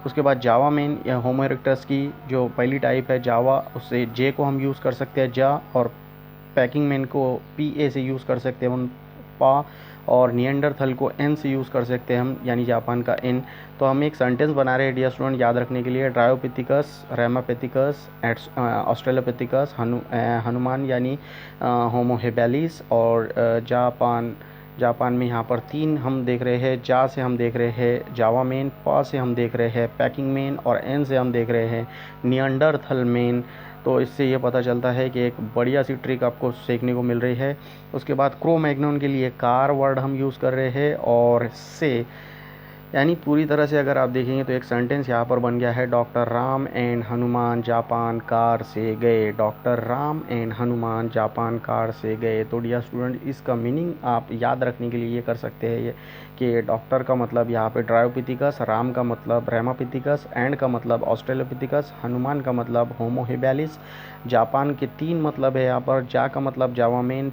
उसके बाद जावा मैन या होमो इरेक्टस की जो पहली टाइप है जावा, उससे जे को हम यूज़ कर सकते हैं जा, और पैकिंग मैन को पी ए से यूज़ कर सकते हैं हम पा, और निएंडरथल को एन से यूज़ कर सकते हैं हम, यानी जापान का एन। तो हम एक सेंटेंस बना रहे हैं डियर स्टूडेंट याद रखने के लिए, ड्रायोपिथिकस, रेमापैथिकस, ऑस्ट्रेलोपैथिकस, हनुमान यानी होमो हेबेलिस, और जापान में यहाँ पर 3 हम देख रहे हैं, जा से हम देख रहे हैं जावा मैन, पा से हम देख रहे हैं पैकिंग मैन, और एन से हम देख रहे हैं निएंडरथल मैन। तो इससे ये पता चलता है कि एक बढ़िया सी ट्रिक आपको सीखने को मिल रही है। उसके बाद क्रो मैग्नोन के लिए कार वर्ड हम यूज़ कर रहे हैं, और से यानी पूरी तरह से अगर आप देखेंगे तो एक सेंटेंस यहाँ पर बन गया है, doctor Ram and Hanuman Japan car से गए, doctor Ram and Hanuman Japan car से गए। तो डियर स्टूडेंट, इसका मीनिंग आप याद रखने के लिए ये कर सकते हैं ये कि डॉक्टर का मतलब यहाँ पे ड्रायोपिथिकस, राम का मतलब रेमापिथिकस, एंड का मतलब ऑस्ट्रेलोपिथिकस, हनुमान का मतलब होमो हेबेलिस, जापान के 3 मतलब है यहाँ पर, जा का मतलब जावा मैन,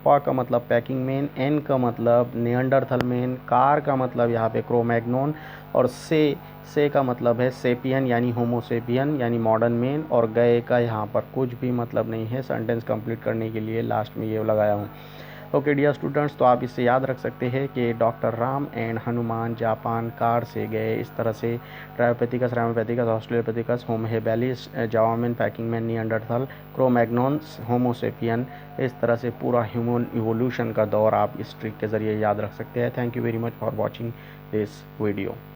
पा का मतलब पैकिंग मैन, एन का मतलब निएंडरथल मैन, कार का मतलब यहाँ पे क्रो मैग्नोन, और से का मतलब है सेपियन यानी होमो सेपियन यानी मॉडर्न मैन, और गए का यहाँ पर कुछ भी मतलब नहीं है। सेंटेंस कंप्लीट करने के लिए लास्ट में ये लगाया हूँ। ओके डियर स्टूडेंट्स, तो आप इससे याद रख सकते हैं कि doctor Ram and Hanuman Japan car से गए। इस तरह से ड्रायोपैथिकस, रेमापैथिकस, ऑस्ट्रेलोपैथिकस, होमो हेबेलिस, जावामैन, पैकिंग मैन, निएंडरथल, क्रो मैग्नोन्स, होमो सेपियन, इस तरह से पूरा ह्यूमन इवोल्यूशन का दौर आप इस ट्रिक के ज़रिए याद रख सकते हैं। Thank you very much for watching this video.